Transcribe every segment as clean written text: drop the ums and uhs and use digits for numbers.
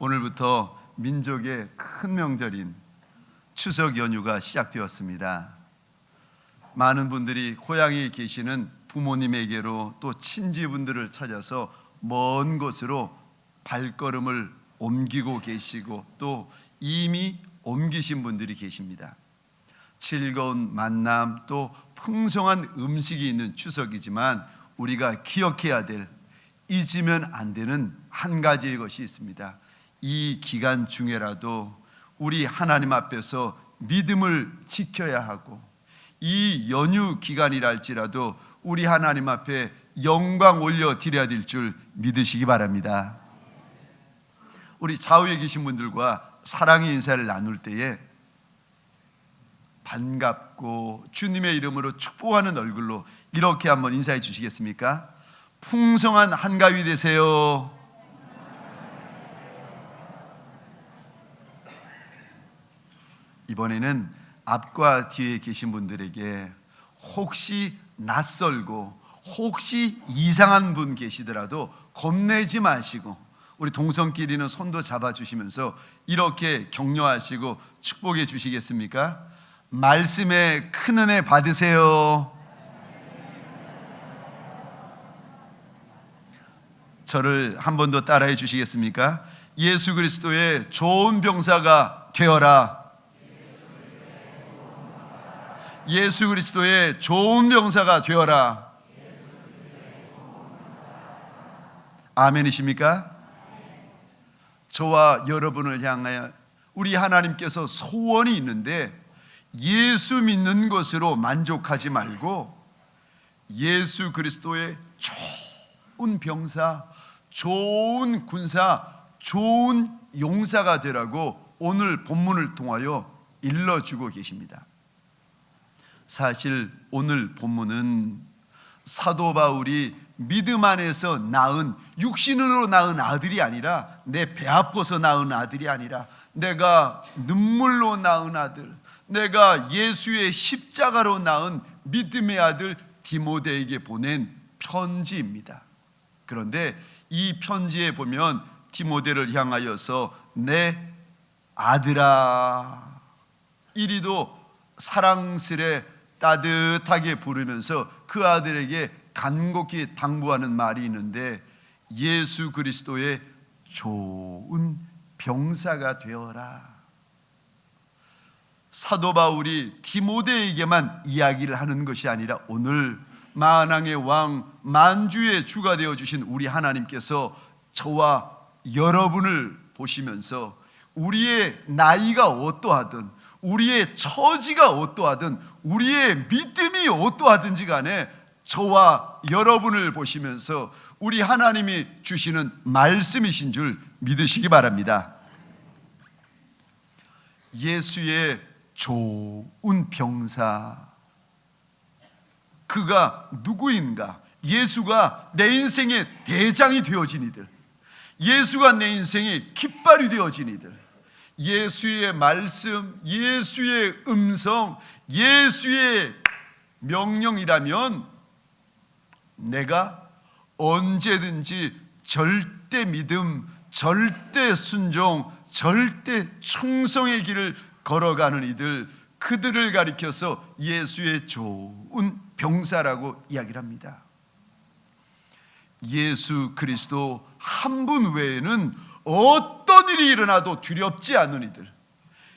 오늘부터 민족의 큰 명절인 추석 연휴가 시작되었습니다. 많은 분들이 고향에 계시는 부모님에게로 또 친지분들을 찾아서 먼 곳으로 발걸음을 옮기고 계시고 또 이미 옮기신 분들이 계십니다. 즐거운 만남 또 풍성한 음식이 있는 추석이지만 우리가 기억해야 될, 잊으면 안 되는 한 가지의 것이 있습니다. 이 기간 중에라도 우리 하나님 앞에서 믿음을 지켜야 하고, 이 연휴 기간이랄지라도 우리 하나님 앞에 영광 올려 드려야 될 줄 믿으시기 바랍니다. 우리 좌우에 계신 분들과 사랑의 인사를 나눌 때에 반갑고 주님의 이름으로 축복하는 얼굴로 이렇게 한번 인사해 주시겠습니까? 풍성한 한가위 되세요. 이번에는 앞과 뒤에 계신 분들에게 혹시 낯설고 혹시 이상한 분 계시더라도 겁내지 마시고 우리 동성끼리는 손도 잡아주시면서 이렇게 격려하시고 축복해 주시겠습니까? 말씀에 큰 은혜 받으세요. 저를 한 번 더 따라해 주시겠습니까? 예수 그리스도의 좋은 병사가 되어라. 예수 그리스도의 좋은 병사가 되어라. 아멘이십니까? 저와 여러분을 향하여 우리 하나님께서 소원이 있는데 예수 믿는 것으로 만족하지 말고 예수 그리스도의 좋은 병사, 좋은 군사, 좋은 용사가 되라고 오늘 본문을 통하여 일러주고 계십니다. 사실 오늘 본문은 사도 바울이 믿음 안에서 낳은, 육신으로 낳은 아들이 아니라, 내 배 아파서 낳은 아들이 아니라, 내가 눈물로 낳은 아들, 내가 예수의 십자가로 낳은 믿음의 아들 디모데에게 보낸 편지입니다. 그런데 이 편지에 보면 디모데를 향하여서 내 아들아, 이리도 사랑스레 따뜻하게 부르면서 그 아들에게 간곡히 당부하는 말이 있는데, 예수 그리스도의 좋은 병사가 되어라. 사도 바울이 디모데에게만 이야기를 하는 것이 아니라 오늘 만왕의 왕, 만주의 주가 되어주신 우리 하나님께서 저와 여러분을 보시면서 우리의 나이가 어떠하든, 우리의 처지가 어떠하든, 우리의 믿음이 어떠하든지 간에 저와 여러분을 보시면서 우리 하나님이 주시는 말씀이신 줄 믿으시기 바랍니다. 예수의 좋은 병사, 그가 누구인가? 예수가 내 인생의 대장이 되어진 이들, 예수가 내 인생의 깃발이 되어진 이들, 예수의 말씀, 예수의 음성, 예수의 명령이라면 내가 언제든지 절대 믿음, 절대 순종, 절대 충성의 길을 걸어가는 이들, 그들을 가리켜서 예수의 좋은 병사라고 이야기를 합니다. 예수 그리스도 한 분 외에는 어떤 일이 일어나도 두렵지 않는 이들,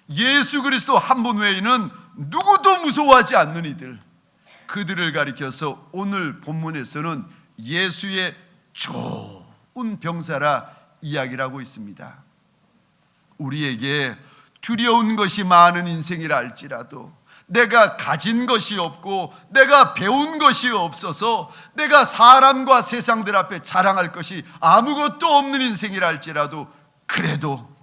예수 그리스도 한 분 외에는 누구도 무서워하지 않는 이들, 그들을 가리켜서 오늘 본문에서는 예수의 좋은 병사라 이야기를 하고 있습니다. 우리에게 두려운 것이 많은 인생이라 할지라도, 내가 가진 것이 없고 내가 배운 것이 없어서 내가 사람과 세상들 앞에 자랑할 것이 아무것도 없는 인생이라 할지라도, 그래도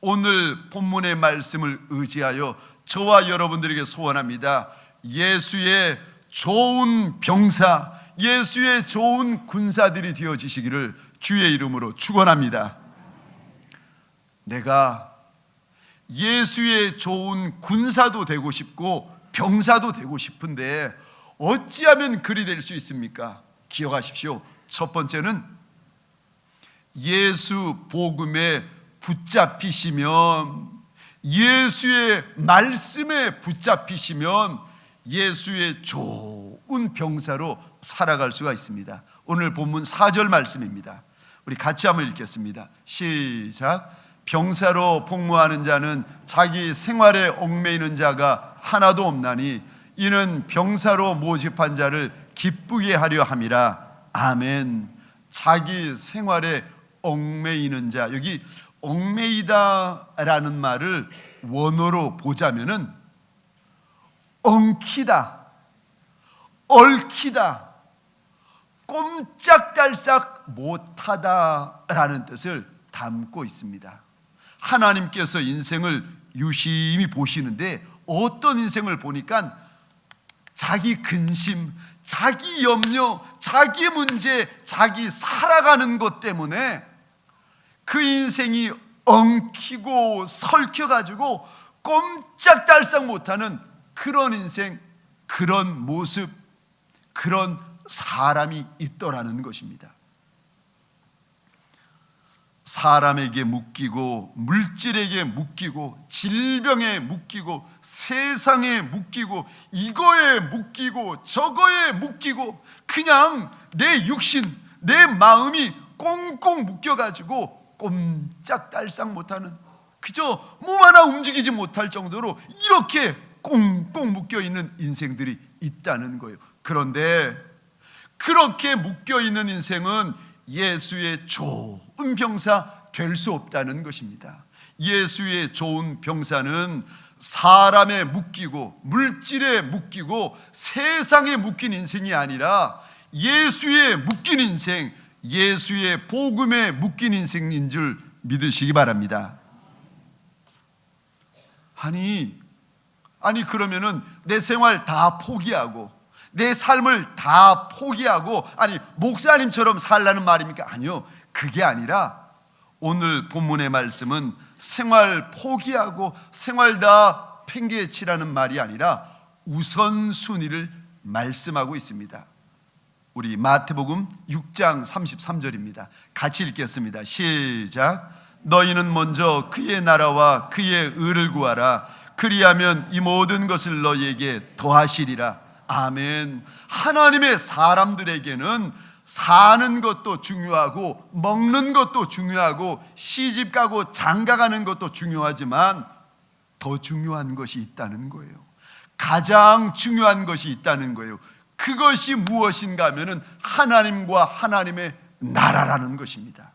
오늘 본문의 말씀을 의지하여 저와 여러분들에게 소원합니다. 예수의 좋은 병사, 예수의 좋은 군사들이 되어지시기를 주의 이름으로 축원합니다. 내가 예수의 좋은 군사도 되고 싶고 병사도 되고 싶은데 어찌하면 그리 될 수 있습니까? 기억하십시오. 첫 번째는 예수 복음의 붙잡히시면, 예수의 말씀에 붙잡히시면 예수의 좋은 병사로 살아갈 수가 있습니다. 오늘 본문 4절 말씀입니다. 우리 같이 한번 읽겠습니다. 시작. 병사로 복무하는 자는 자기 생활에 얽매이는 자가 하나도 없나니 이는 병사로 모집한 자를 기쁘게 하려 함이라. 아멘. 자기 생활에 얽매이는 자, 여기 얽매이다라는 말을 원어로 보자면은 엉키다, 얽히다, 꼼짝달싹 못하다라는 뜻을 담고 있습니다. 하나님께서 인생을 유심히 보시는데 어떤 인생을 보니까 자기 근심, 자기 염려, 자기 문제, 자기 살아가는 것 때문에 그 인생이 엉키고 설켜가지고 꼼짝달싹 못하는 그런 인생, 그런 모습, 그런 사람이 있더라는 것입니다. 사람에게 묶이고 물질에게 묶이고 질병에 묶이고 세상에 묶이고 이거에 묶이고 저거에 묶이고 그냥 내 육신, 내 마음이 꽁꽁 묶여가지고 꼼짝달싹 못하는, 그저 몸 하나 움직이지 못할 정도로 이렇게 꽁꽁 묶여있는 인생들이 있다는 거예요. 그런데 그렇게 묶여있는 인생은 예수의 좋은 병사 될 수 없다는 것입니다. 예수의 좋은 병사는 사람에 묶이고 물질에 묶이고 세상에 묶인 인생이 아니라 예수에 묶인 인생, 예수의 복음에 묶인 인생인 줄 믿으시기 바랍니다. 아니 그러면은 내 생활 다 포기하고 내 삶을 다 포기하고 목사님처럼 살라는 말입니까? 아니요, 그게 아니라 오늘 본문의 말씀은 생활 포기하고 생활 다 팽개치라는 말이 아니라 우선순위를 말씀하고 있습니다. 우리 마태복음 6장 33절입니다. 같이 읽겠습니다. 시작. 너희는 먼저 그의 나라와 그의 의를 구하라. 그리하면 이 모든 것을 너희에게 더하시리라. 아멘. 하나님의 사람들에게는 사는 것도 중요하고 먹는 것도 중요하고 시집 가고 장가 가는 것도 중요하지만 더 중요한 것이 있다는 거예요. 가장 중요한 것이 있다는 거예요. 그것이 무엇인가 하면은 하나님과 하나님의 나라라는 것입니다.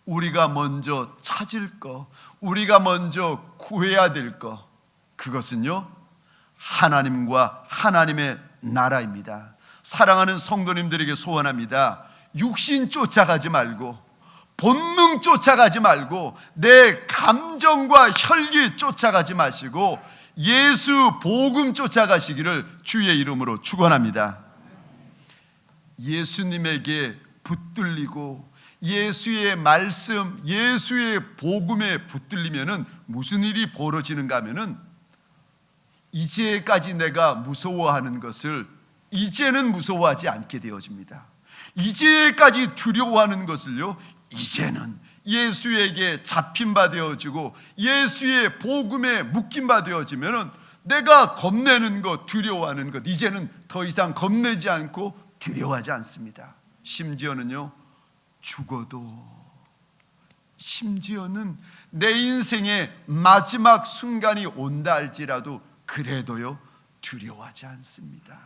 우리가 먼저 찾을 것, 우리가 먼저 구해야 될 것, 그것은요 하나님과 하나님의 나라입니다. 사랑하는 성도님들에게 소원합니다. 육신 쫓아가지 말고 본능 쫓아가지 말고 내 감정과 혈기 쫓아가지 마시고 예수 복음 쫓아가시기를 주의 이름으로 축원합니다. 예수님에게 붙들리고 예수의 말씀, 예수의 복음에 붙들리면은 무슨 일이 벌어지는가 하면은 이제까지 내가 무서워하는 것을 이제는 무서워하지 않게 되어집니다. 이제까지 두려워하는 것을요 이제는 예수에게 잡힌 바 되어지고 예수의 복음에 묶인 바 되어지면은 내가 겁내는 것, 두려워하는 것 이제는 더 이상 겁내지 않고 두려워하지 않습니다. 심지어는요 죽어도, 심지어는 내 인생의 마지막 순간이 온다 할지라도 그래도요 두려워하지 않습니다.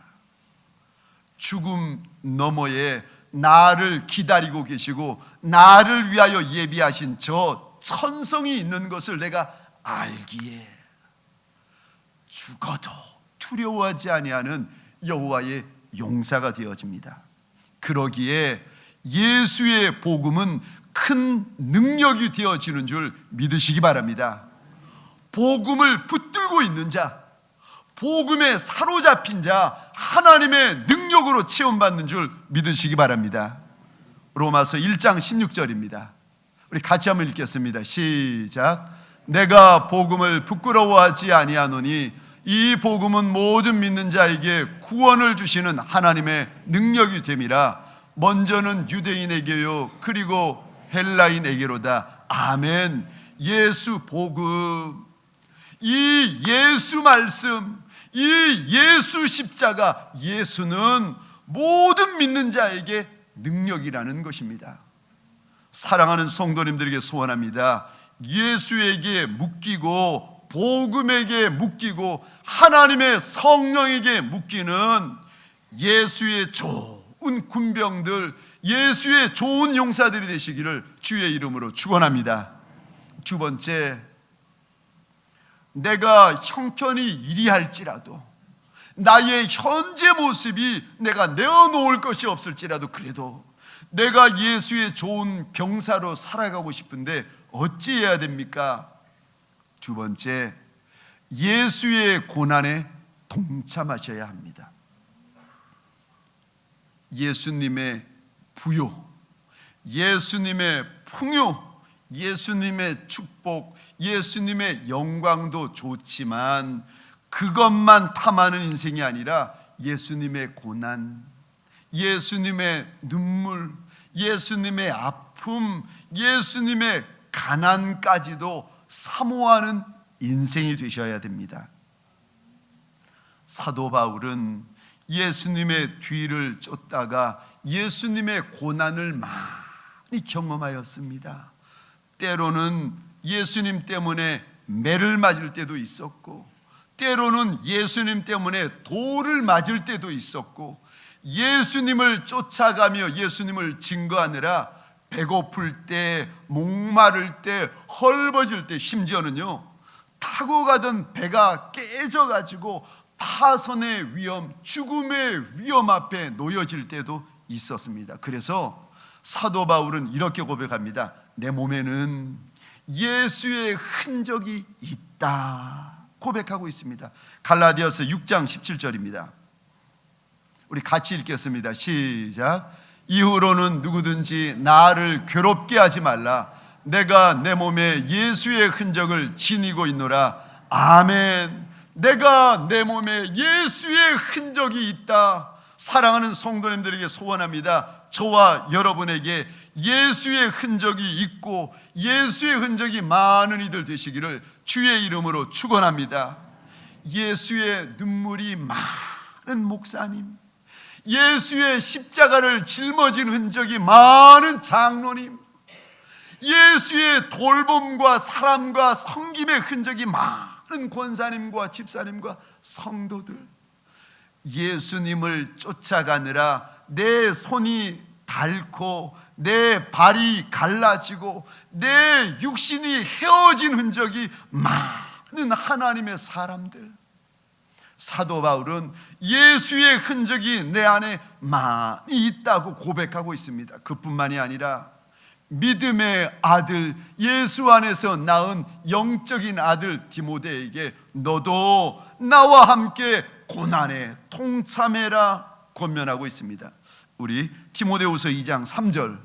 죽음 너머에 나를 기다리고 계시고 나를 위하여 예비하신 저 천성이 있는 것을 내가 알기에 죽어도 두려워하지 아니하는 여호와의 용사가 되어집니다. 그러기에 예수의 복음은 큰 능력이 되어지는 줄 믿으시기 바랍니다. 복음을 붙들고 있는 자, 복음에 사로잡힌 자, 하나님의 능력으로 체험받는 줄 믿으시기 바랍니다. 로마서 1장 16절입니다. 우리 같이 한번 읽겠습니다. 시작. 내가 복음을 부끄러워하지 아니하노니 이 복음은 모든 믿는 자에게 구원을 주시는 하나님의 능력이 됨이라. 먼저는 유대인에게요 그리고 헬라인에게로다. 아멘. 예수 복음, 이 예수 말씀, 이 예수 십자가, 예수는 모든 믿는 자에게 능력이라는 것입니다. 사랑하는 성도님들에게 소원합니다. 예수에게 묶이고 복음에게 묶이고 하나님의 성령에게 묶이는 예수의 좋은 군병들, 예수의 좋은 용사들이 되시기를 주의 이름으로 축원합니다. 두 번째, 내가 형편이 이리할지라도, 나의 현재 모습이 내가 내어놓을 것이 없을지라도, 그래도 내가 예수의 좋은 병사로 살아가고 싶은데 어찌해야 됩니까? 두 번째, 예수의 고난에 동참하셔야 합니다. 예수님의 부요, 예수님의 풍요, 예수님의 축복, 예수님의 영광도 좋지만 그것만 탐하는 인생이 아니라 예수님의 고난, 예수님의 눈물, 예수님의 아픔, 예수님의 가난까지도 사모하는 인생이 되셔야 됩니다. 사도 바울은 예수님의 뒤를 쫓다가 예수님의 고난을 많이 경험하였습니다. 때로는 예수님 때문에 매를 맞을 때도 있었고, 때로는 예수님 때문에 돌을 맞을 때도 있었고, 예수님을 쫓아가며 예수님을 증거하느라 배고플 때, 목마를 때, 헐벗을 때, 심지어는요 타고 가던 배가 깨져가지고 파선의 위험, 죽음의 위험 앞에 놓여질 때도 있었습니다. 그래서 사도 바울은 이렇게 고백합니다. 내 몸에는 예수의 흔적이 있다 고백하고 있습니다. 갈라디아서 6장 17절입니다. 우리 같이 읽겠습니다. 시작. 이후로는 누구든지 나를 괴롭게 하지 말라. 내가 내 몸에 예수의 흔적을 지니고 있노라. 아멘. 내가 내 몸에 예수의 흔적이 있다. 사랑하는 성도님들에게 소원합니다. 저와 여러분에게 예수의 흔적이 있고 예수의 흔적이 많은 이들 되시기를 주의 이름으로 축원합니다. 예수의 눈물이 많은 목사님, 예수의 십자가를 짊어진 흔적이 많은 장로님, 예수의 돌봄과 사랑과 섬김의 흔적이 많은 권사님과 집사님과 성도들, 예수님을 쫓아가느라 내 손이 닳고 내 발이 갈라지고 내 육신이 헤어진 흔적이 많은 하나님의 사람들, 사도 바울은 예수의 흔적이 내 안에 많이 있다고 고백하고 있습니다. 그뿐만이 아니라 믿음의 아들, 예수 안에서 낳은 영적인 아들 디모데에게 너도 나와 함께 고난에 동참해라 권면하고 있습니다. 우리 디모데후서 2장 3절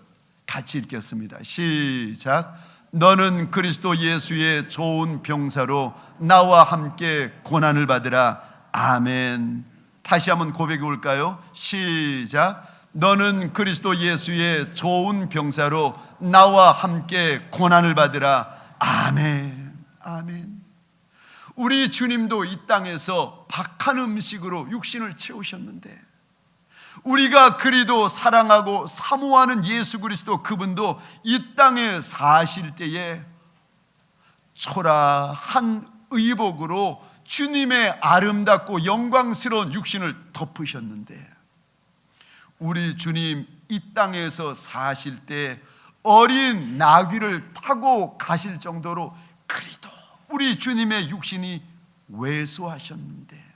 같이 읽겠습니다. 시작. 너는 그리스도 예수의 좋은 병사로 나와 함께 고난을 받으라. 아멘. 다시 한번 고백해 볼까요? 시작. 너는 그리스도 예수의 좋은 병사로 나와 함께 고난을 받으라. 아멘. 아멘. 우리 주님도 이 땅에서 박한 음식으로 육신을 채우셨는데, 우리가 그리도 사랑하고 사모하는 예수 그리스도, 그분도 이 땅에 사실 때에 초라한 의복으로 주님의 아름답고 영광스러운 육신을 덮으셨는데, 우리 주님 이 땅에서 사실 때 어린 나귀를 타고 가실 정도로 그리도 우리 주님의 육신이 왜소하셨는데,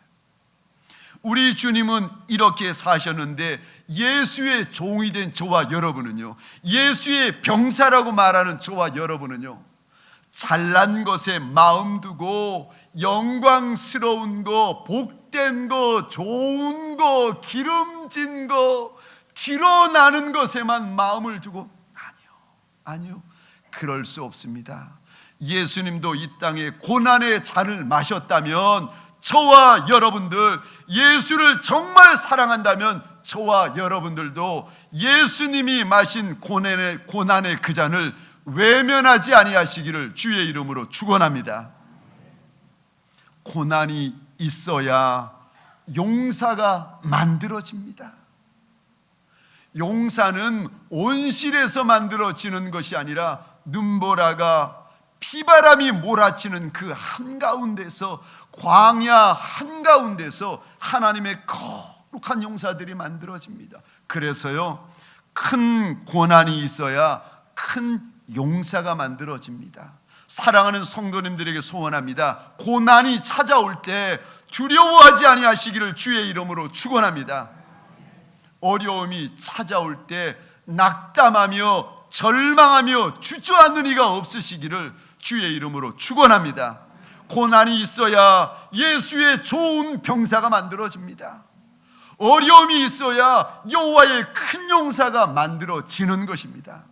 우리 주님은 이렇게 사셨는데 예수의 종이 된 저와 여러분은요, 예수의 병사라고 말하는 저와 여러분은요, 잘난 것에 마음 두고 영광스러운 거, 복된 거, 좋은 거, 기름진 거, 드러나는 것에만 마음을 두고, 아니요, 그럴 수 없습니다. 예수님도 이 땅에 고난의 잔을 마셨다면, 저와 여러분들 예수를 정말 사랑한다면 저와 여러분들도 예수님이 마신 고난의 그 잔을 외면하지 아니하시기를 주의 이름으로 축원합니다. 고난이 있어야 용사가 만들어집니다. 용사는 온실에서 만들어지는 것이 아니라 눈보라가 피바람이 몰아치는 그 한가운데서, 광야 한가운데서 하나님의 거룩한 용사들이 만들어집니다. 그래서요, 큰 고난이 있어야 큰 용사가 만들어집니다. 사랑하는 성도님들에게 소원합니다. 고난이 찾아올 때 두려워하지 아니하시기를 주의 이름으로 축원합니다. 어려움이 찾아올 때 낙담하며 절망하며 주저앉는 이가 없으시기를 주의 이름으로 축원합니다. 고난이 있어야 예수의 좋은 병사가 만들어집니다. 어려움이 있어야 여호와의 큰 용사가 만들어지는 것입니다.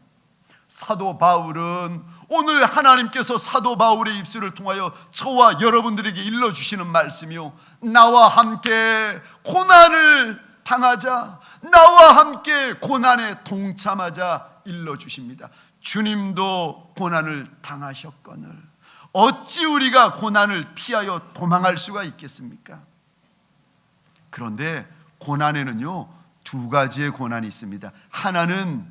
사도 바울은 오늘 하나님께서 사도 바울의 입술을 통하여 저와 여러분들에게 일러주시는 말씀이요, 나와 함께 고난을 당하자, 나와 함께 고난에 동참하자 일러주십니다. 주님도 고난을 당하셨거늘 어찌 우리가 고난을 피하여 도망할 수가 있겠습니까? 그런데 고난에는요, 두 가지의 고난이 있습니다. 하나는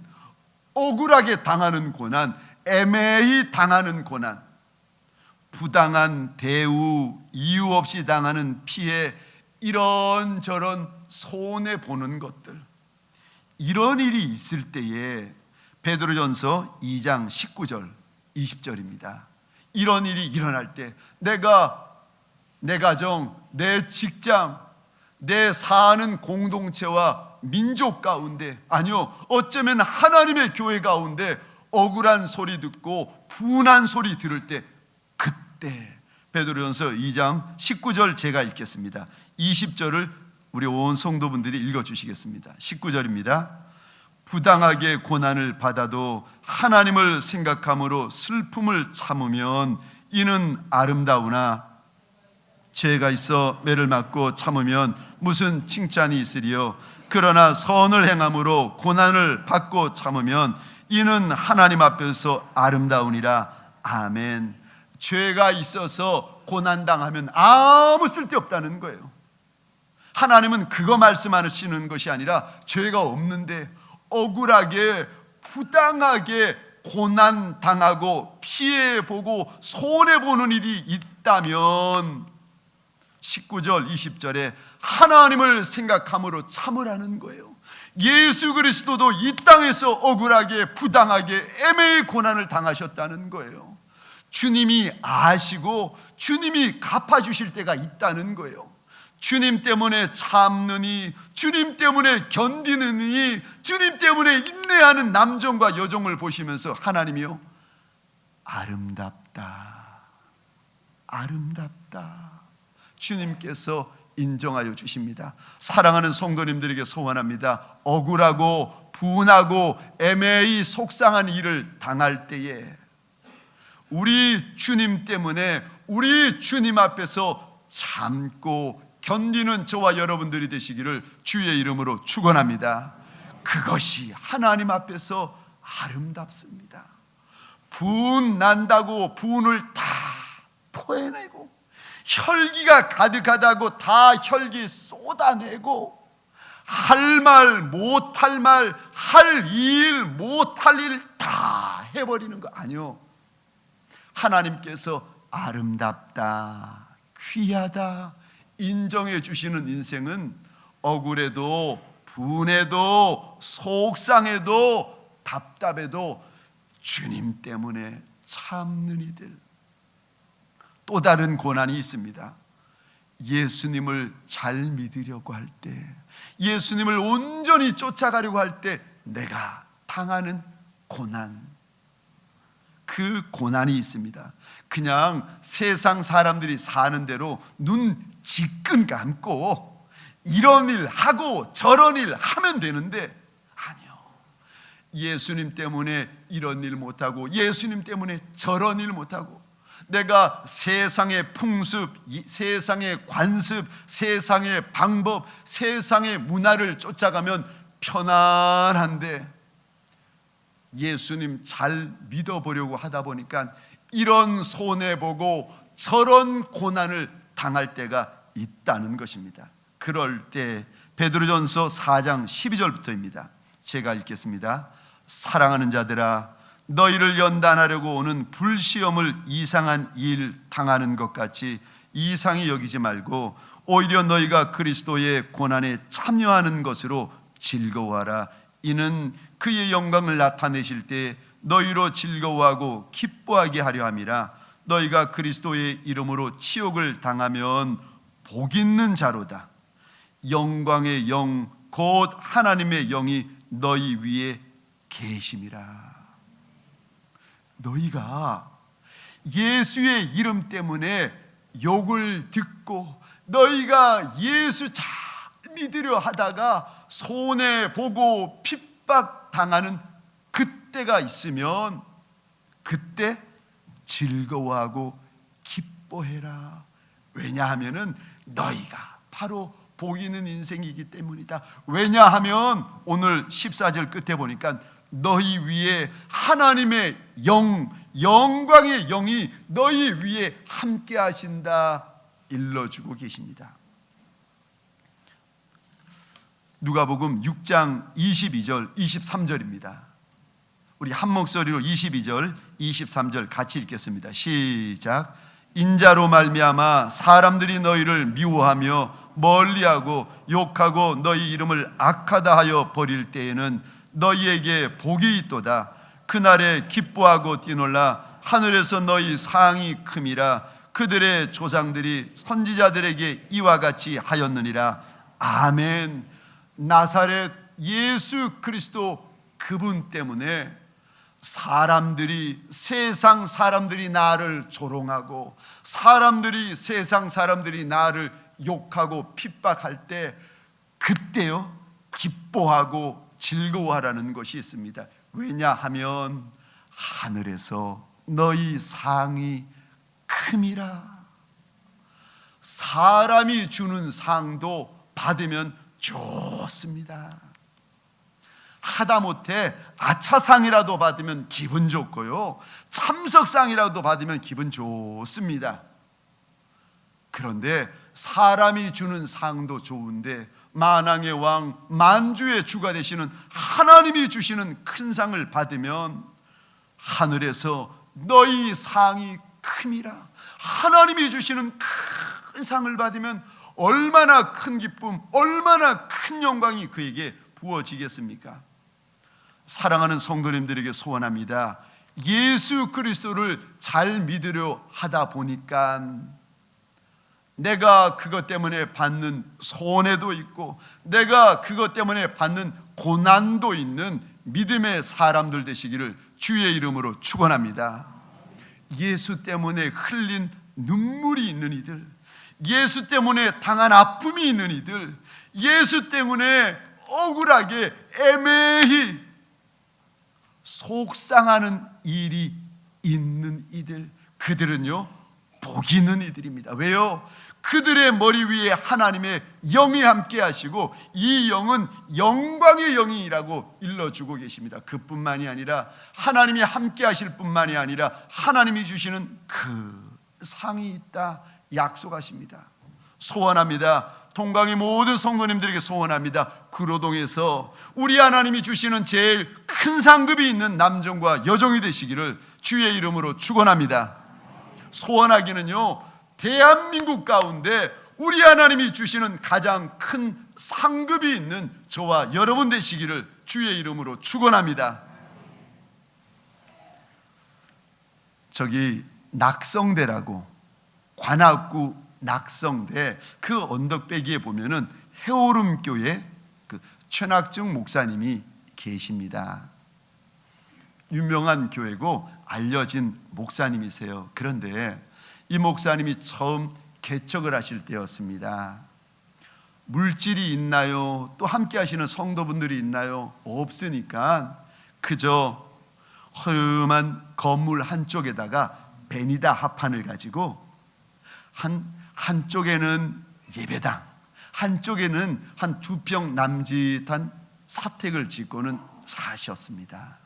억울하게 당하는 고난, 애매히 당하는 고난, 부당한 대우, 이유 없이 당하는 피해, 이런저런 손해보는 것들, 이런 일이 있을 때에 베드로전서 2장 19절 20절입니다. 이런 일이 일어날 때 내가 내 가정, 내 직장, 내 사는 공동체와 민족 가운데, 아니요, 어쩌면 하나님의 교회 가운데 억울한 소리 듣고 분한 소리 들을 때, 그때 베드로전서 2장 19절 제가 읽겠습니다. 20절을 우리 온 성도분들이 읽어주시겠습니다. 19절입니다. 부당하게 고난을 받아도 하나님을 생각함으로 슬픔을 참으면 이는 아름다우나 죄가 있어 매를 맞고 참으면 무슨 칭찬이 있으리요. 그러나 선을 행함으로 고난을 받고 참으면 이는 하나님 앞에서 아름다우니라. 아멘. 죄가 있어서 고난당하면 아무 쓸데없다는 거예요. 하나님은 그거 말씀하시는 것이 아니라 죄가 없는데 억울하게 부당하게 고난당하고 피해보고 손해보는 일이 있다면 19절 20절에 하나님을 생각함으로 참으라는 거예요. 예수 그리스도도 이 땅에서 억울하게 부당하게 애매히 고난을 당하셨다는 거예요. 주님이 아시고 주님이 갚아주실 때가 있다는 거예요. 주님 때문에 참느니, 주님 때문에 견디느니, 주님 때문에 인내하는 남종과 여종을 보시면서 하나님이요, 아름답다, 아름답다, 주님께서 인정하여 주십니다. 사랑하는 성도님들에게 소원합니다. 억울하고 분하고 애매히 속상한 일을 당할 때에 우리 주님 때문에 우리 주님 앞에서 참고 견디는 저와 여러분들이 되시기를 주의 이름으로 축원합니다. 그것이 하나님 앞에서 아름답습니다. 분난다고 분을 다 토해내고 혈기가 가득하다고 다 혈기 쏟아내고 할 말 못할 말, 할 일 못할 일 다 해버리는 거 아니요. 하나님께서 아름답다, 귀하다 인정해 주시는 인생은 억울해도 분해도 속상해도 답답해도 주님 때문에 참는 이들. 또 다른 고난이 있습니다. 예수님을 잘 믿으려고 할 때, 예수님을 온전히 쫓아가려고 할 때 내가 당하는 고난, 그 고난이 있습니다. 그냥 세상 사람들이 사는 대로 눈 지끈 감고 이런 일 하고 저런 일 하면 되는데 아니요. 예수님 때문에 이런 일 못하고 예수님 때문에 저런 일 못하고 내가 세상의 풍습, 세상의 관습, 세상의 방법, 세상의 문화를 쫓아가면 편안한데 예수님 잘 믿어보려고 하다 보니까 이런 손해보고 저런 고난을 당할 때가 있다는 것입니다. 그럴 때 베드로전서 4장 12절부터입니다. 제가 읽겠습니다. 사랑하는 자들아, 너희를 연단하려고 오는 불시험을 이상한 일 당하는 것 같이 이상히 여기지 말고 오히려 너희가 그리스도의 고난에 참여하는 것으로 즐거워하라. 이는 그의 영광을 나타내실 때 너희로 즐거워하고 기뻐하게 하려 함이라. 너희가 그리스도의 이름으로 치욕을 당하면 복 있는 자로다. 영광의 영 곧 하나님의 영이 너희 위에 계심이라. 너희가 예수의 이름 때문에 욕을 듣고 너희가 예수 잘 믿으려 하다가 손해보고 핍박당하는 그때가 있으면 그때 즐거워하고 기뻐해라. 왜냐하면 너희가 바로 복 있는 인생이기 때문이다. 왜냐하면 오늘 14절 끝에 보니까 너희 위에 하나님의 영광의 영이 너희 위에 함께 하신다 일러주고 계십니다. 누가복음 6장 22절 23절입니다. 우리 한 목소리로 22절 23절 같이 읽겠습니다. 시작. 인자로 말미암아 사람들이 너희를 미워하며 멀리하고 욕하고 너희 이름을 악하다 하여 버릴 때에는 너희에게 복이 있도다. 그날에 기뻐하고 뛰놀라. 하늘에서 너희 상이 큼이라. 그들의 조상들이 선지자들에게 이와 같이 하였느니라. 아멘. 나사렛 예수 그리스도 그분 때문에 세상 사람들이 나를 조롱하고 세상 사람들이 나를 욕하고 핍박할 때 그때요 기뻐하고 즐거워하라는 것이 있습니다. 왜냐하면 하늘에서 너희 상이 큼이라. 사람이 주는 상도 받으면 좋습니다. 하다못해 아차상이라도 받으면 기분 좋고요, 참석상이라도 받으면 기분 좋습니다. 그런데 사람이 주는 상도 좋은데 만왕의 왕 만주의 주가 되시는 하나님이 주시는 큰 상을 받으면 하늘에서 너희 상이 큼이라. 하나님이 주시는 큰 상을 받으면 얼마나 큰 기쁨, 얼마나 큰 영광이 그에게 부어지겠습니까? 사랑하는 성도님들에게 소원합니다. 예수 그리스도를 잘 믿으려 하다 보니까 내가 그것 때문에 받는 손해도 있고 내가 그것 때문에 받는 고난도 있는 믿음의 사람들 되시기를 주의 이름으로 축원합니다. 예수 때문에 흘린 눈물이 있는 이들, 예수 때문에 당한 아픔이 있는 이들, 예수 때문에 억울하게 애매히 속상하는 일이 있는 이들, 그들은요 복 있는 이들입니다. 왜요? 그들의 머리 위에 하나님의 영이 함께 하시고 이 영은 영광의 영이라고 일러주고 계십니다. 그뿐만이 아니라 하나님이 함께 하실 뿐만이 아니라 하나님이 주시는 그 상이 있다 약속하십니다. 소원합니다. 동강의 모든 성도님들에게 소원합니다. 구로동에서 우리 하나님이 주시는 제일 큰 상급이 있는 남종과 여종이 되시기를 주의 이름으로 축원합니다. 소원하기는요, 대한민국 가운데 우리 하나님이 주시는 가장 큰 상급이 있는 저와 여러분 되시기를 주의 이름으로 축원합니다. 저기 낙성대라고, 관악구 낙성대 그 언덕배기에 보면은 해오름교회 그 최낙중 목사님이 계십니다. 유명한 교회고 알려진 목사님이세요. 그런데 이 목사님이 처음 개척을 하실 때였습니다. 물질이 있나요? 또 함께 하시는 성도분들이 있나요? 없으니까 그저 허름한 건물 한쪽에다가 베니다 합판을 가지고 한쪽에는 예배당, 한쪽에는 한 2평 남짓한 사택을 짓고는 사셨습니다.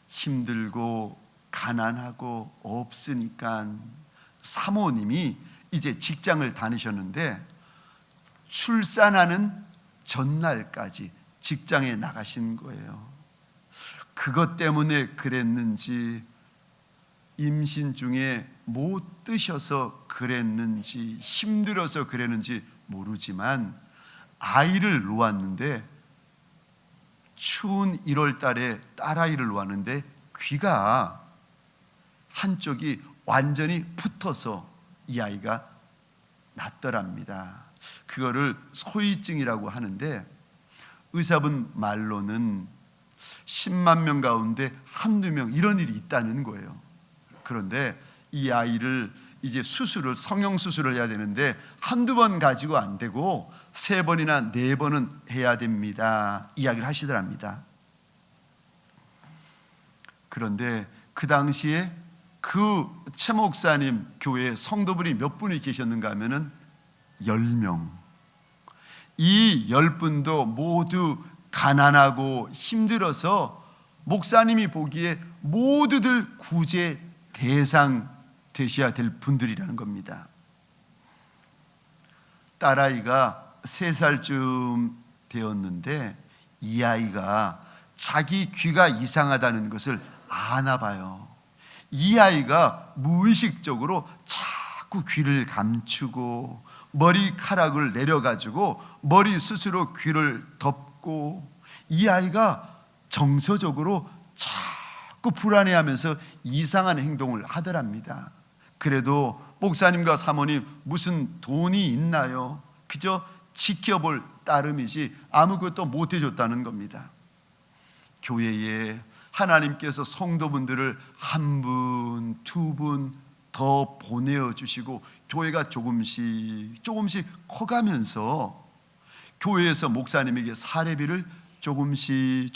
힘들고 가난하고 없으니까 사모님이 이제 직장을 다니셨는데 출산하는 전날까지 직장에 나가신 거예요. 그것 때문에 그랬는지, 임신 중에 못 드셔서 그랬는지, 힘들어서 그랬는지 모르지만 아이를 놓았는데, 추운 1월 달에 딸아이를 놓았는데 귀가 한쪽이 완전히 붙어서 이 아이가 났더랍니다. 그거를 소위증이라고 하는데, 의사분 말로는 10만 명 가운데 한두 명 이런 일이 있다는 거예요. 그런데 이 아이를 이제 성형수술을 해야 되는데 한두 번 가지고 안 되고 3번이나 4번은 해야 됩니다, 이야기를 하시더랍니다. 그런데 그 당시에 그 최 목사님 교회에 성도분이 몇 분이 계셨는가 하면은 10명. 이 10분도 모두 가난하고 힘들어서 목사님이 보기에 모두들 구제 대상 되셔야 될 분들이라는 겁니다. 딸아이가 3살쯤 되었는데 이 아이가 자기 귀가 이상하다는 것을 아나 봐요. 이 아이가 무의식적으로 자꾸 귀를 감추고 머리카락을 내려가지고 머리 스스로 귀를 덮고, 이 아이가 정서적으로 자꾸 불안해하면서 이상한 행동을 하더랍니다. 그래도 목사님과 사모님 무슨 돈이 있나요? 그저 지켜볼 따름이지 아무것도 못 해줬다는 겁니다. 교회에 하나님께서 성도분들을 1분, 2분 더 보내주시고 교회가 조금씩 커가면서 교회에서 목사님에게 사례비를 조금씩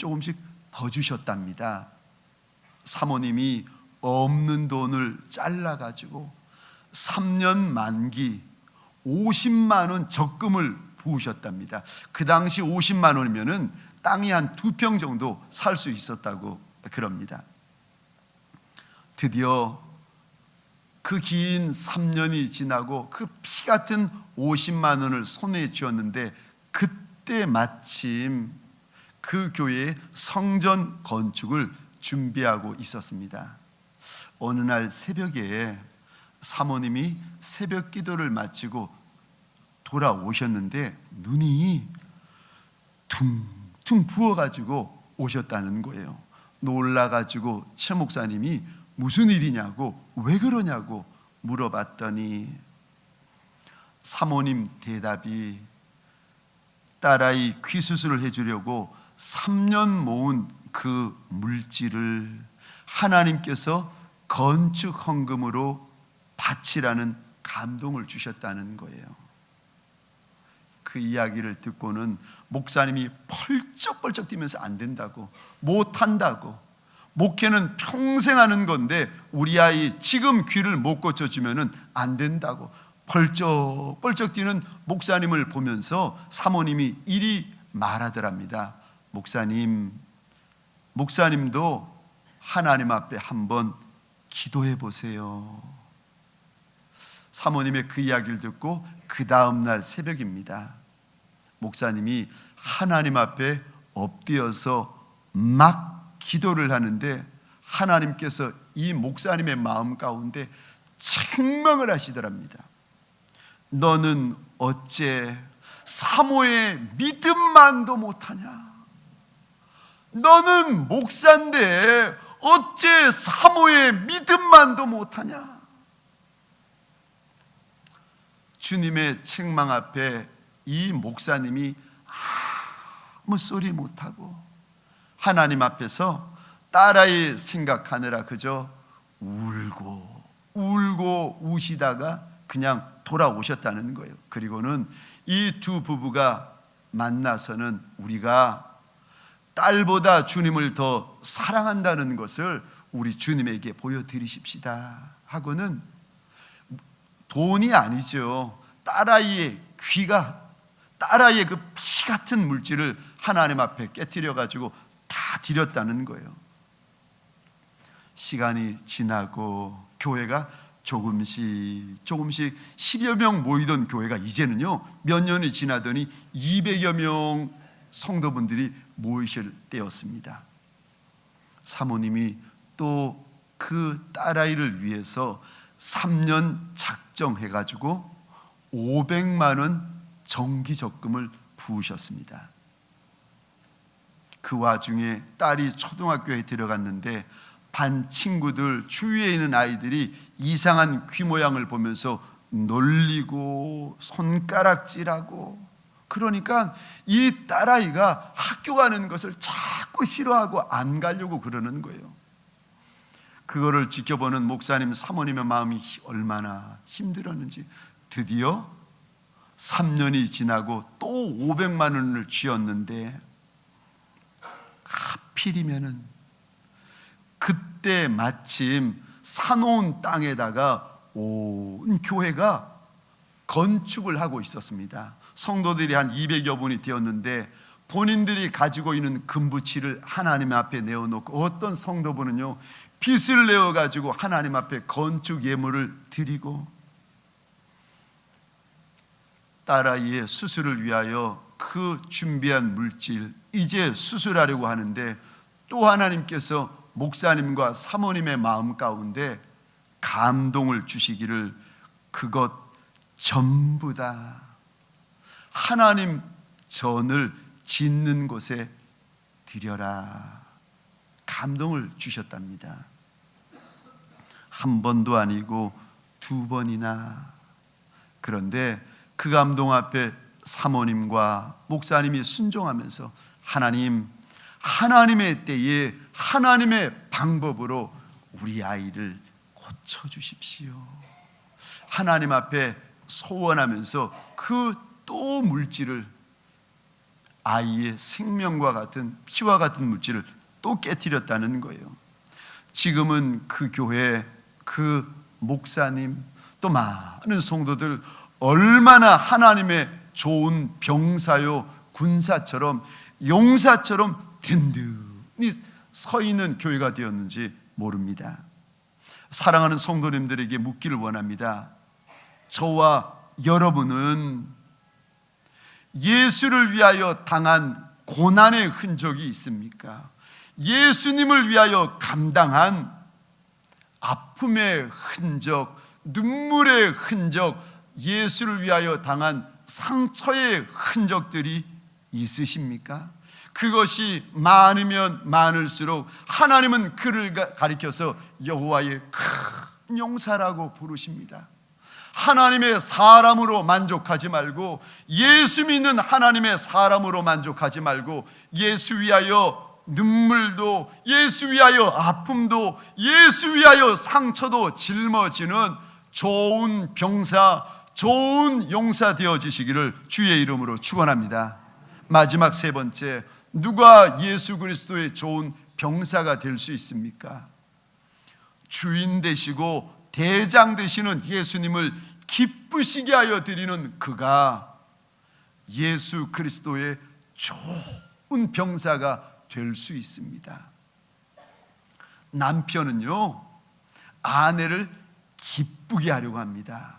더 주셨답니다. 사모님이 없는 돈을 잘라가지고 3년 만기 50만 원 적금을 부으셨답니다. 그 당시 50만 원이면은 땅이 한 2평 정도 살 수 있었다고 그럽니다. 드디어 그 긴 3년이 지나고 그 피 같은 50만 원을 손에 쥐었는데, 그때 마침 그 교회에 성전 건축을 준비하고 있었습니다. 어느 날 새벽에 사모님이 새벽 기도를 마치고 돌아오셨는데 눈이 퉁퉁 부어가지고 오셨다는 거예요. 놀라가지고 최 목사님이 무슨 일이냐고, 왜 그러냐고 물어봤더니 사모님 대답이 딸아이 귀 수술을 해주려고 3년 모은 그 물질을 하나님께서 건축 헌금으로 바치라는 감동을 주셨다는 거예요. 그 이야기를 듣고는 목사님이 펄쩍펄쩍 뛰면서 안 된다고, 못한다고, 목회는 평생 하는 건데 우리 아이 지금 귀를 못 고쳐주면 안 된다고 펄쩍펄쩍 뛰는 목사님을 보면서 사모님이 이리 말하더랍니다. 목사님도 하나님 앞에 한번 기도해 보세요. 사모님의 그 이야기를 듣고 그 다음 날 새벽입니다. 목사님이 하나님 앞에 엎드려서 막 기도를 하는데 하나님께서 이 목사님의 마음 가운데 책망을 하시더랍니다. 너는 어째 사모의 믿음만도 못하냐? 너는 목사인데 어째 사모의 믿음만도 못하냐? 주님의 책망 앞에 이 목사님이 아무 소리 못하고 하나님 앞에서 딸아이 생각하느라 그저 울고 우시다가 그냥 돌아오셨다는 거예요. 그리고는 이 두 부부가 만나서는 우리가 딸보다 주님을 더 사랑한다는 것을 우리 주님에게 보여드리십시다 하고는 돈이 아니죠. 딸아이의 딸아이의 그 피 같은 물질을 하나님 앞에 깨뜨려 가지고 다 드렸다는 거예요. 시간이 지나고 교회가 조금씩 10여 명 모이던 교회가 이제는요 몇 년이 지나더니 200여 명 성도분들이 모이실 때였습니다. 사모님이 또 그 딸아이를 위해서 3년 작정해가지고 500만 원 정기적금을 부으셨습니다. 그 와중에 딸이 초등학교에 들어갔는데 반 친구들, 주위에 있는 아이들이 이상한 귀 모양을 보면서 놀리고 손가락질하고, 그러니까 이 딸아이가 학교 가는 것을 자꾸 싫어하고 안 가려고 그러는 거예요. 그거를 지켜보는 목사님, 사모님의 마음이 얼마나 힘들었는지, 드디어 3년이 지나고 또 500만 원을 쥐었는데, 하필이면은 그때 마침 사놓은 땅에다가 온 교회가 건축을 하고 있었습니다. 성도들이 한 200여 분이 되었는데 본인들이 가지고 있는 금부치를 하나님 앞에 내어놓고, 어떤 성도분은요 빚을 내어가지고 하나님 앞에 건축 예물을 드리고, 딸아이의 수술을 위하여 그 준비한 물질 이제 수술하려고 하는데, 또 하나님께서 목사님과 사모님의 마음 가운데 감동을 주시기를, 그것 전부 다 하나님 전을 짓는 곳에 드려라, 감동을 주셨답니다. 한 번도 아니고 2번이나. 그런데 그 감동 앞에 사모님과 목사님이 순종하면서, 하나님의 때에 하나님의 방법으로 우리 아이를 고쳐주십시오, 하나님 앞에 소원하면서 그 또 물질을, 아이의 생명과 같은 피와 같은 물질을 또 깨뜨렸다는 거예요. 지금은 그 교회, 그 목사님, 또 많은 성도들 얼마나 하나님의 좋은 병사요 군사처럼, 용사처럼 든든히 서 있는 교회가 되었는지 모릅니다. 사랑하는 성도님들에게 묻기를 원합니다. 저와 여러분은 예수를 위하여 당한 고난의 흔적이 있습니까? 예수님을 위하여 감당한 아픔의 흔적, 눈물의 흔적, 예수를 위하여 당한 상처의 흔적들이 있으십니까? 그것이 많으면 많을수록 하나님은 그를 가리켜서 여호와의 큰 용사라고 부르십니다. 하나님의 사람으로 만족하지 말고, 예수 믿는 하나님의 사람으로 만족하지 말고, 예수 위하여 눈물도, 예수 위하여 아픔도, 예수 위하여 상처도 짊어지는 좋은 병사, 좋은 용사 되어지시기를 주의 이름으로 축원합니다. 마지막 3번째, 누가 예수 그리스도의 좋은 병사가 될 수 있습니까? 주인 되시고 대장 되시는 예수님을 기쁘시게 하여 드리는 그가 예수 그리스도의 좋은 병사가 될 수 있습니다. 남편은요 아내를 기쁘게 하려고 합니다.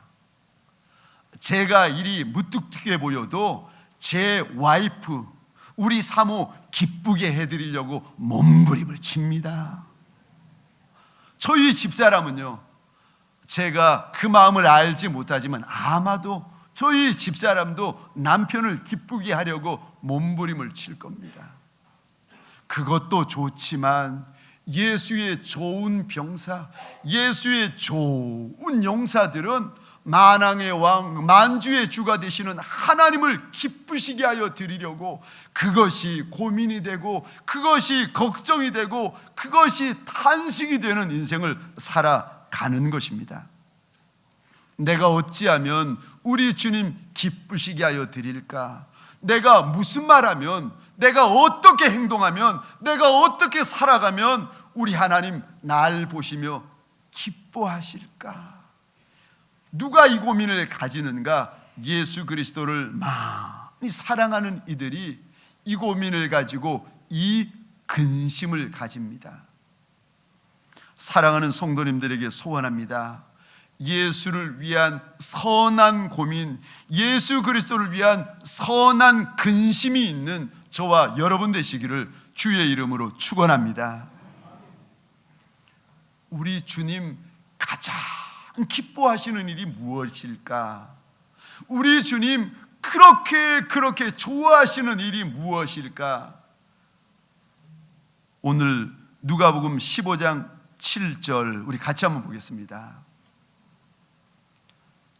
제가 일이 무뚝뚝해 보여도 제 와이프, 우리 사모 기쁘게 해드리려고 몸부림을 칩니다. 저희 집사람은요, 제가 그 마음을 알지 못하지만 아마도 저희 집사람도 남편을 기쁘게 하려고 몸부림을 칠 겁니다. 그것도 좋지만 예수의 좋은 병사, 예수의 좋은 용사들은 만왕의 왕, 만주의 주가 되시는 하나님을 기쁘시게 하여 드리려고, 그것이 고민이 되고, 그것이 걱정이 되고, 그것이 탄식이 되는 인생을 살아가는 것입니다. 내가 어찌하면 우리 주님 기쁘시게 하여 드릴까? 내가 무슨 말하면 내가 어떻게 행동하면, 내가 어떻게 살아가면 우리 하나님 날 보시며 기뻐하실까? 누가 이 고민을 가지는가? 예수 그리스도를 많이 사랑하는 이들이 이 고민을 가지고 이 근심을 가집니다. 사랑하는 성도님들에게 소원합니다. 예수를 위한 선한 고민, 예수 그리스도를 위한 선한 근심이 있는 저와 여러분 되시기를 주의 이름으로 축원합니다. 우리 주님 가장 기뻐하시는 일이 무엇일까? 우리 주님 그렇게 좋아하시는 일이 무엇일까? 오늘 누가복음 15장 7절 우리 같이 한번 보겠습니다.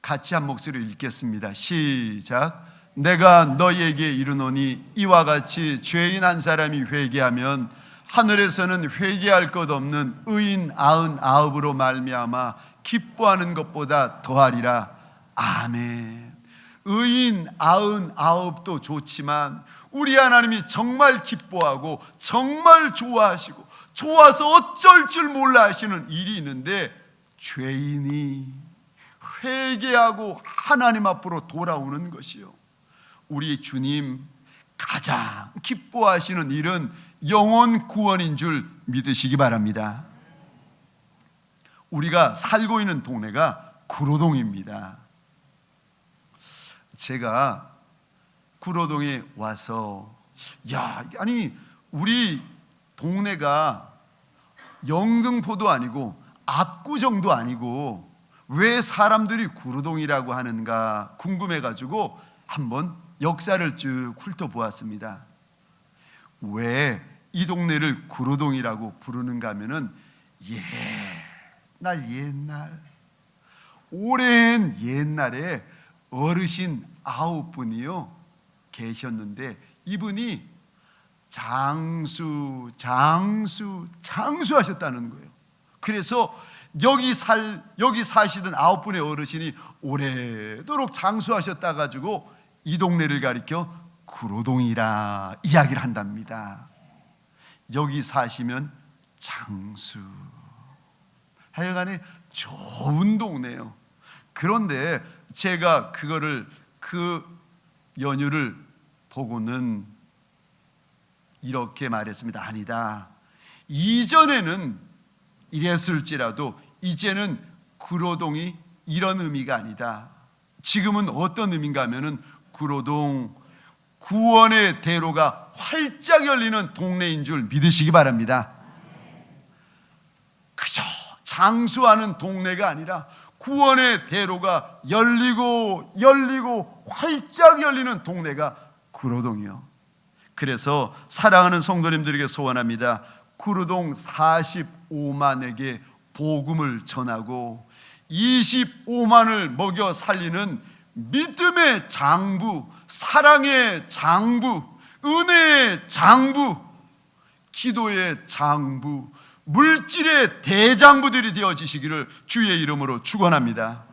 같이 한 목소리로 읽겠습니다. 시작. 내가 너희에게 이르노니 이와 같이 죄인 한 사람이 회개하면 하늘에서는 회개할 것 없는 의인 99으로 말미암아 기뻐하는 것보다 더하리라. 아멘. 의인 99도 좋지만 우리 하나님이 정말 기뻐하고 정말 좋아하시고 좋아서 어쩔 줄 몰라 하시는 일이 있는데, 죄인이 회개하고 하나님 앞으로 돌아오는 것이요, 우리 주님 가장 기뻐하시는 일은 영혼 구원인 줄 믿으시기 바랍니다. 우리가 살고 있는 동네가 구로동입니다. 제가 구로동에 와서 아니 우리 동네가 영등포도 아니고 압구정도 아니고 왜 사람들이 구로동이라고 하는가 궁금해가지고 한번 역사를 쭉 훑어보았습니다. 왜 이 동네를 구로동이라고 부르는가 하면은 옛날 오랜 옛날에 어르신 9분이요 계셨는데, 이분이 장수하셨다는 거예요. 그래서 여기 사시던 9분의 어르신이 오래도록 장수하셨다 가지고 이 동네를 가리켜 구로동이라 이야기를 한답니다. 여기 사시면 장수. 하여간에 좋은 동네요. 그런데 제가 그 연유를 보고는 이렇게 말했습니다. 아니다. 이전에는 이랬을지라도 이제는 구로동이 이런 의미가 아니다. 지금은 어떤 의미인가 하면은 구로동 구원의 대로가 활짝 열리는 동네인 줄 믿으시기 바랍니다. 그저 장수하는 동네가 아니라 구원의 대로가 열리고 활짝 열리는 동네가 구로동이요. 그래서 사랑하는 성도님들에게 소원합니다. 구로동 45만에게 복음을 전하고 25만을 먹여 살리는 믿음의 장부, 사랑의 장부, 은혜의 장부, 기도의 장부, 물질의 대장부들이 되어지시기를 주의 이름으로 축원합니다.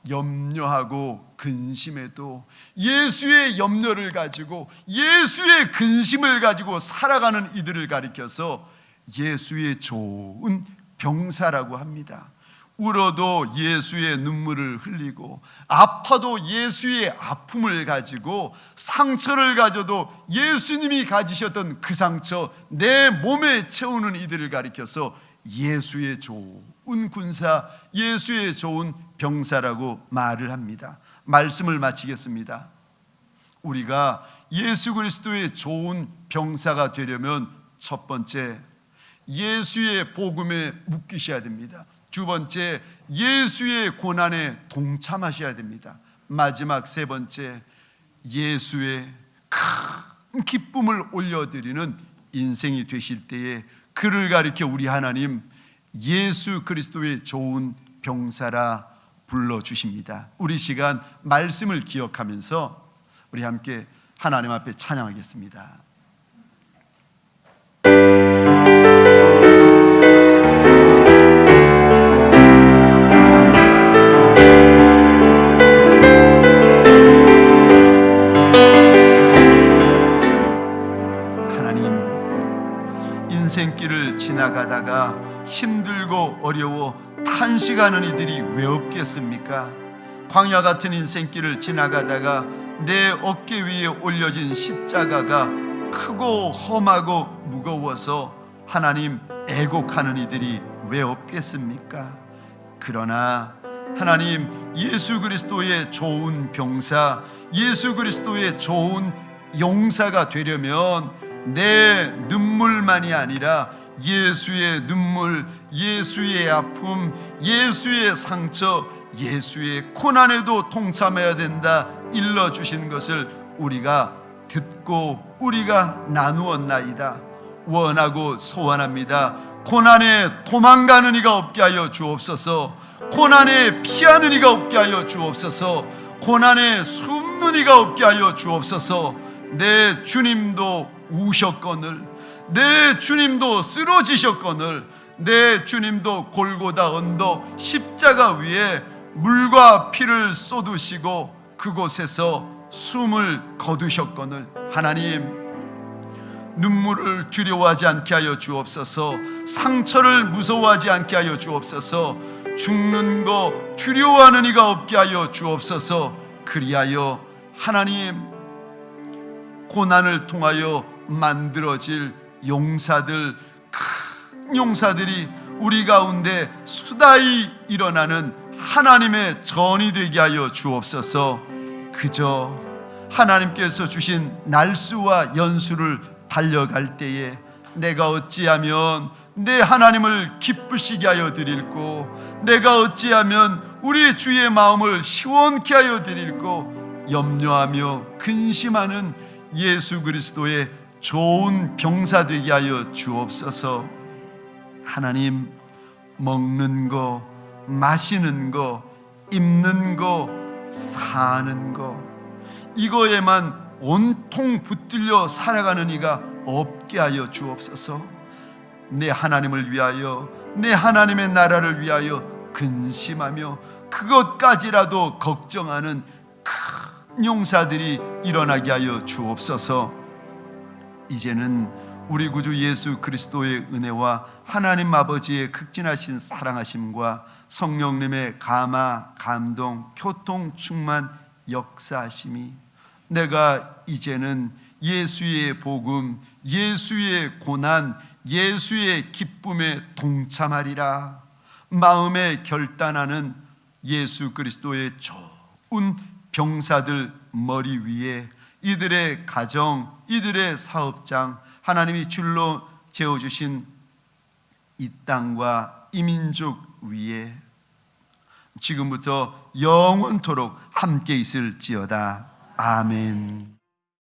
염려하고 근심해도 예수의 염려를 가지고 예수의 근심을 가지고 살아가는 이들을 가리켜서 예수의 좋은 병사라고 합니다. 울어도 예수의 눈물을 흘리고 아파도 예수의 아픔을 가지고 상처를 가져도 예수님이 가지셨던 그 상처 내 몸에 채우는 이들을 가리켜서 예수의 좋은 군사, 예수의 좋은 병사라고 말을 합니다. 말씀을 마치겠습니다. 우리가 예수 그리스도의 좋은 병사가 되려면 첫 번째, 예수의 복음에 묶이셔야 됩니다. 두 번째, 예수의 고난에 동참하셔야 됩니다. 마지막 세 번째, 예수의 큰 기쁨을 올려드리는 인생이 되실 때에 그를 가리켜 우리 하나님 예수 그리스도의 좋은 병사라 불러주십니다. 우리 시간 말씀을 기억하면서 우리 함께 하나님 앞에 찬양하겠습니다. 지나가다가 힘들고 어려워 탄식하는 이들이 왜 없겠습니까? 광야 같은 인생길을 지나가다가 내 어깨 위에 올려진 십자가가 크고 험하고 무거워서 하나님 애곡하는 이들이 왜 없겠습니까? 그러나 하나님, 예수 그리스도의 좋은 병사, 예수 그리스도의 좋은 용사가 되려면 내 눈물만이 아니라 예수의 눈물, 예수의 아픔, 예수의 상처, 예수의 고난에도 동참해야 된다 일러주신 것을 우리가 듣고 우리가 나누었나이다. 원하고 소원합니다. 고난에 도망가는 이가 없게 하여 주옵소서. 고난에 피하는 이가 없게 하여 주옵소서. 고난에 숨는 이가 없게 하여 주옵소서. 내 주님도 우셨거늘, 내 주님도 쓰러지셨거늘, 내 주님도 골고다 언덕 십자가 위에 물과 피를 쏟으시고 그곳에서 숨을 거두셨거늘 하나님, 눈물을 두려워하지 않게 하여 주옵소서. 상처를 무서워하지 않게 하여 주옵소서. 죽는 거 두려워하는 이가 없게 하여 주옵소서. 그리하여 하나님, 고난을 통하여 만들어질 용사들, 큰 용사들이 우리 가운데 수다히 일어나는 하나님의 전이 되게 하여 주옵소서. 그저 하나님께서 주신 날수와 연수를 달려갈 때에 내가 어찌하면 내 하나님을 기쁘시게 하여 드릴고, 내가 어찌하면 우리 주의 마음을 시원케 하여 드릴고, 염려하며 근심하는 예수 그리스도의 좋은 병사 되게 하여 주옵소서. 하나님, 먹는 거, 마시는 거, 입는 거, 사는 거, 이거에만 온통 붙들려 살아가는 이가 없게 하여 주옵소서. 내 하나님을 위하여, 내 하나님의 나라를 위하여 근심하며 그것까지라도 걱정하는 큰 용사들이 일어나게 하여 주옵소서. 이제는 우리 구주 예수 그리스도의 은혜와 하나님 아버지의 극진하신 사랑하심과 성령님의 감화, 감동, 교통, 충만, 역사하심이 내가 이제는 예수의 복음, 예수의 고난, 예수의 기쁨에 동참하리라 마음에 결단하는 예수 그리스도의 좋은 병사들 머리 위에 이들의 가정, 이들의 사업장, 하나님이 줄로 재어주신 이 땅과 이 민족 위에 지금부터 영원토록 함께 있을지어다. 아멘.